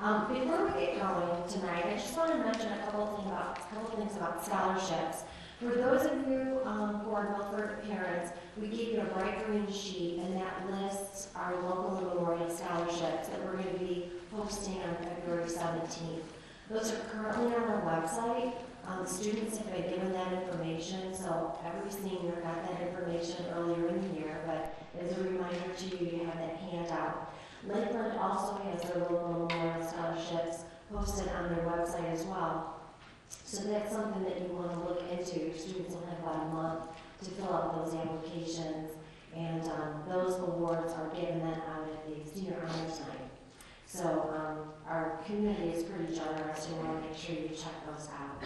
Before we get going tonight, I just want to mention a couple things about scholarships. For those of you who are Milford parents, we gave you a bright green sheet, and that lists our local and memorial scholarships that we're going to be posting on February 17th. Those are currently on our website. Students have been given that information, so every senior got that information earlier in the year, but as a reminder to you, you have that handout. Lakeland also has their local memorial scholarships posted on their website as well. So that's something that you want to look into. Your students will have about a month to fill out those applications, and those awards are given then out at the Senior Honors Night. So our community is pretty generous. You want to make sure you check those out.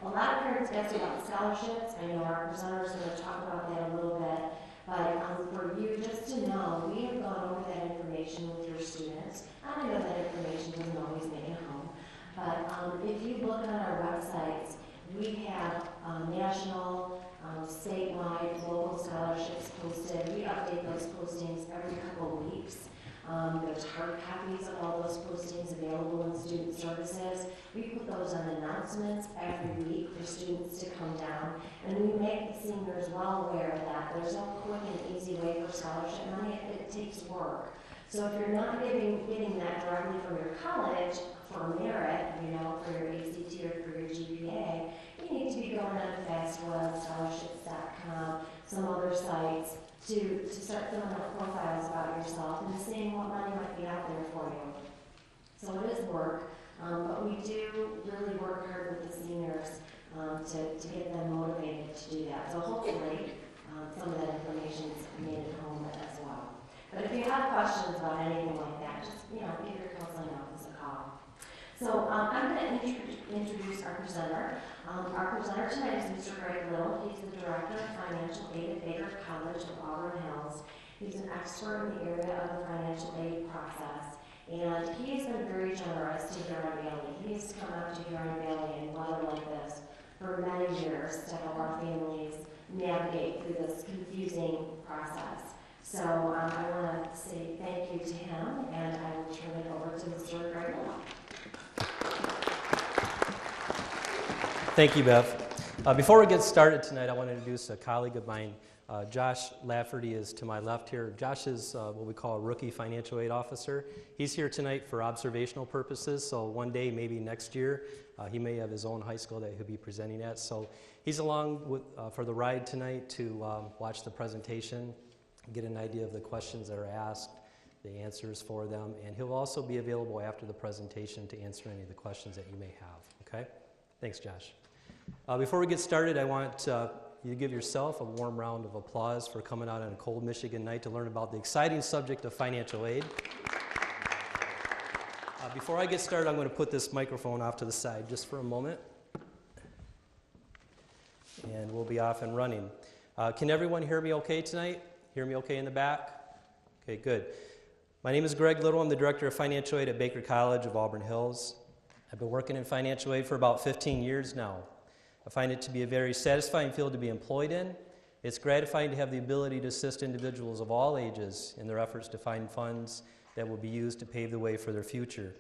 A lot of parents ask about scholarships. I know our presenters are going to talk about that a little bit. But for you, just to know, we have gone over that information with your students. I know that information doesn't always make it home. But if you look on our websites, we have national, statewide, local scholarships posted. We update those postings every couple of weeks. There's hard copies of all those postings available in student services. We put those on announcements every week for students to come down, and we make the seniors well aware that there's no quick and easy way for scholarship money. It takes work. So if you're not getting that directly from your college for merit, for your ACT or for your GPA, you need to be going on FAFSA, scholarships.com, some other sites, to start filling out profiles about yourself and seeing what money might be out there for you. So it is work, but we do really work hard with the seniors to get them motivated to do that. So hopefully some of that information is made at home as well. But if you have questions about anything like that, just give your counseling office a call. So I'm going to introduce our presenter. Our presenter tonight is Mr. Greg Little. He's the Director of Financial Aid at Baker College of Auburn Hills. He's an expert in the area of the financial aid process. And he has been very generous to Huron Valley. He has come out to Huron Valley in weather like this for many years to help our families navigate through this confusing process. So I want to say thank you to him, and I will turn it over to Mr. Greg Little. Thank you, Bev. Before we get started tonight, I want to introduce a colleague of mine. Josh Lafferty is to my left here. Josh is what we call a rookie financial aid officer. He's here tonight for observational purposes, so one day, maybe next year, he may have his own high school that he'll be presenting at. So he's along for the ride tonight to watch the presentation, get an idea of the questions that are asked, the answers for them, and he'll also be available after the presentation to answer any of the questions that you may have, okay? Thanks, Josh. Before we get started, I want you to give yourself a warm round of applause for coming out on a cold Michigan night to learn about the exciting subject of financial aid. Before I get started, I'm going to put this microphone off to the side just for a moment, and we'll be off and running. Can everyone hear me okay tonight? Hear me okay in the back? Okay, good. My name is Greg Little. I'm the Director of Financial Aid at Baker College of Auburn Hills. I've been working in financial aid for about 15 years now. I find it to be a very satisfying field to be employed in. It's gratifying to have the ability to assist individuals of all ages in their efforts to find funds that will be used to pave the way for their future.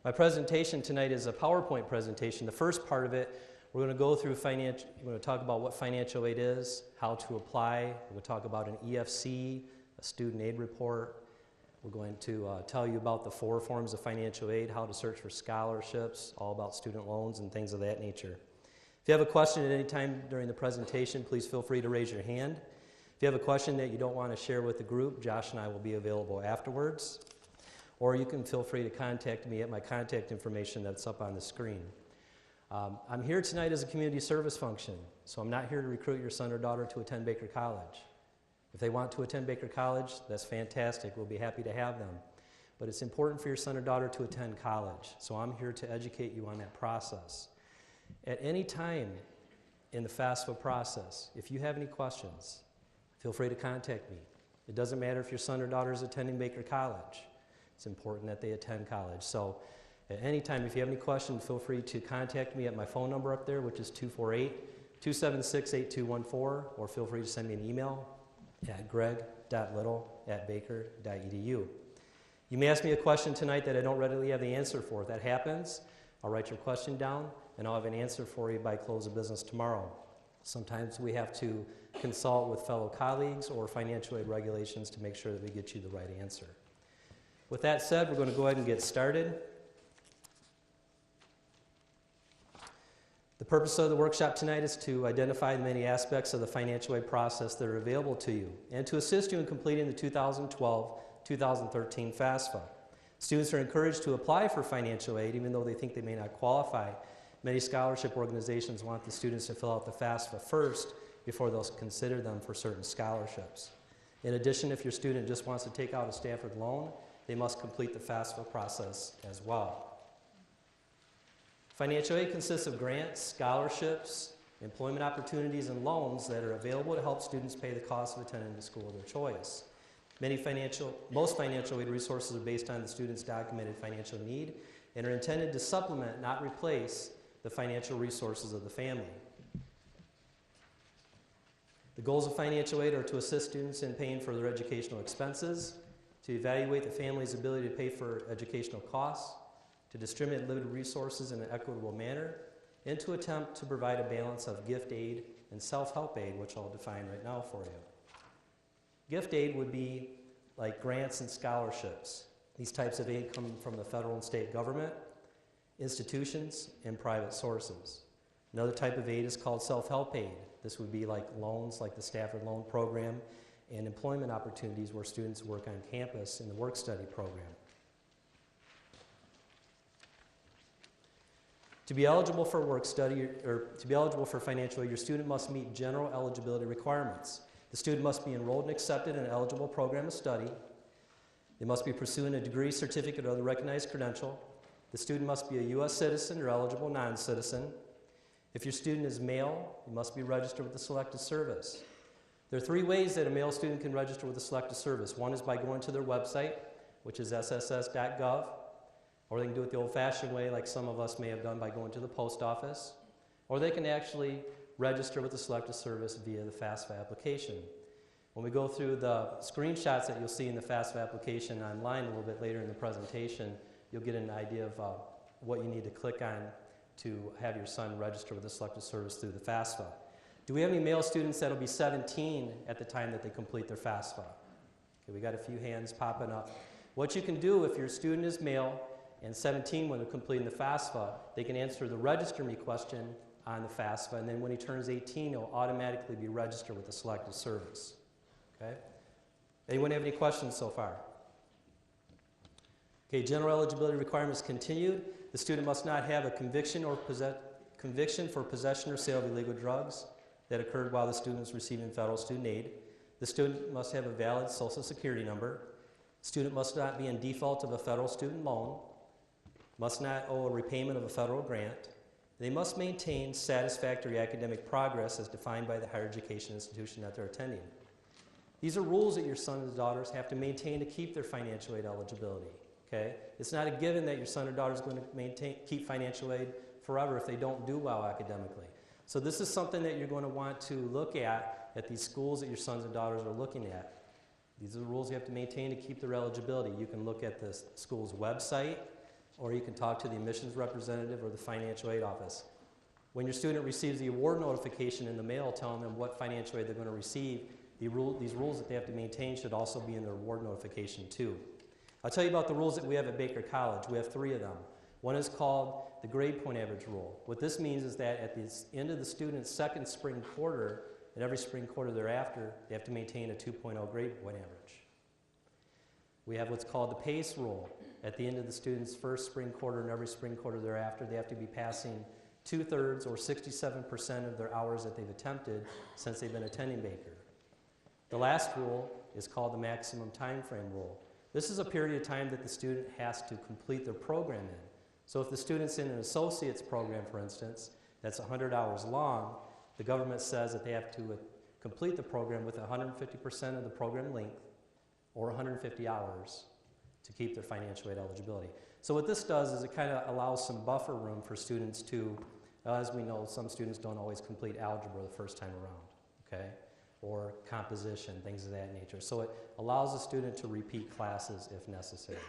My presentation tonight is a PowerPoint presentation. The first part of it, we're going to go through we're going to talk about what financial aid is, how to apply. We're going to talk about an EFC, a student aid report. We're going to tell you about the 4 forms of financial aid, how to search for scholarships, all about student loans and things of that nature. If you have a question at any time during the presentation, please feel free to raise your hand. If you have a question that you don't want to share with the group, Josh and I will be available afterwards. Or you can feel free to contact me at my contact information that's up on the screen. I'm here tonight as a community service function, so I'm not here to recruit your son or daughter to attend Baker College. If they want to attend Baker College, that's fantastic. We'll be happy to have them. But it's important for your son or daughter to attend college, so I'm here to educate you on that process. At any time in the FAFSA process, if you have any questions, feel free to contact me. It doesn't matter if your son or daughter is attending Baker College. It's important that they attend college. So at any time, if you have any questions, feel free to contact me at my phone number up there, which is 248-276-8214, or feel free to send me an email at greg.little@baker.edu. You may ask me a question tonight that I don't readily have the answer for. If that happens, I'll write your question down, and I'll have an answer for you by close of business tomorrow. Sometimes we have to consult with fellow colleagues or financial aid regulations to make sure that we get you the right answer. With that said, we're going to go ahead and get started. The purpose of the workshop tonight is to identify the many aspects of the financial aid process that are available to you and to assist you in completing the 2012-2013 FAFSA. Students are encouraged to apply for financial aid even though they think they may not qualify. Many scholarship organizations want the students to fill out the FAFSA first before they'll consider them for certain scholarships. In addition, if your student just wants to take out a Stafford loan, they must complete the FAFSA process as well. Financial aid consists of grants, scholarships, employment opportunities, and loans that are available to help students pay the cost of attending the school of their choice. Most financial aid resources are based on the student's documented financial need and are intended to supplement, not replace, the financial resources of the family. The goals of financial aid are to assist students in paying for their educational expenses, to evaluate the family's ability to pay for educational costs, to distribute limited resources in an equitable manner, and to attempt to provide a balance of gift aid and self-help aid, which I'll define right now for you. Gift aid would be like grants and scholarships. These types of aid come from the federal and state government, institutions, and private sources. Another type of aid is called self-help aid. This would be like loans, like the Stafford Loan Program, and employment opportunities where students work on campus in the work-study program. To be eligible for work-study, or to be eligible for financial aid, your student must meet general eligibility requirements. The student must be enrolled and accepted in an eligible program of study. They must be pursuing a degree, certificate, or other recognized credential. The student must be a U.S. citizen or eligible non-citizen. If your student is male, you must be registered with the Selective Service. There are 3 ways that a male student can register with the Selective Service. One is by going to their website, which is sss.gov, or they can do it the old-fashioned way, like some of us may have done by going to the post office, or they can actually register with the Selective Service via the FAFSA application. When we go through the screenshots that you'll see in the FAFSA application online a little bit later in the presentation, you'll get an idea of what you need to click on to have your son register with the Selective Service through the FAFSA. Do we have any male students that will be 17 at the time that they complete their FAFSA? Okay, we got a few hands popping up. What you can do if your student is male and 17 when they're completing the FAFSA, they can answer the register me question on the FAFSA, and then when he turns 18, he'll automatically be registered with the Selective Service. Okay? Anyone have any questions so far? Okay, general eligibility requirements continued. The student must not have a conviction for possession or sale of illegal drugs that occurred while the student was receiving federal student aid. The student must have a valid Social Security number. The student must not be in default of a federal student loan. Must not owe a repayment of a federal grant. They must maintain satisfactory academic progress as defined by the higher education institution that they're attending. These are rules that your sons and daughters have to maintain to keep their financial aid eligibility. Okay? It's not a given that your son or daughter is going to keep financial aid forever if they don't do well academically. So this is something that you're going to want to look at these schools that your sons and daughters are looking at. These are the rules you have to maintain to keep their eligibility. You can look at the school's website, or you can talk to the admissions representative or the financial aid office. When your student receives the award notification in the mail telling them what financial aid they're going to receive, these rules that they have to maintain should also be in their award notification too. I'll tell you about the rules that we have at Baker College. We have 3 of them. One is called the grade point average rule. What this means is that at the end of the student's second spring quarter, and every spring quarter thereafter, they have to maintain a 2.0 grade point average. We have what's called the PACE rule. At the end of the student's first spring quarter and every spring quarter thereafter, they have to be passing 2/3 or 67% of their hours that they've attempted since they've been attending Baker. The last rule is called the maximum time frame rule. This is a period of time that the student has to complete their program in. So if the student's in an associate's program, for instance, that's 100 hours long, the government says that they have to complete the program with 150% of the program length or 150 hours to keep their financial aid eligibility. So what this does is it kind of allows some buffer room for students to, as we know, some students don't always complete algebra the first time around, okay? or composition, things of that nature. So it allows the student to repeat classes if necessary.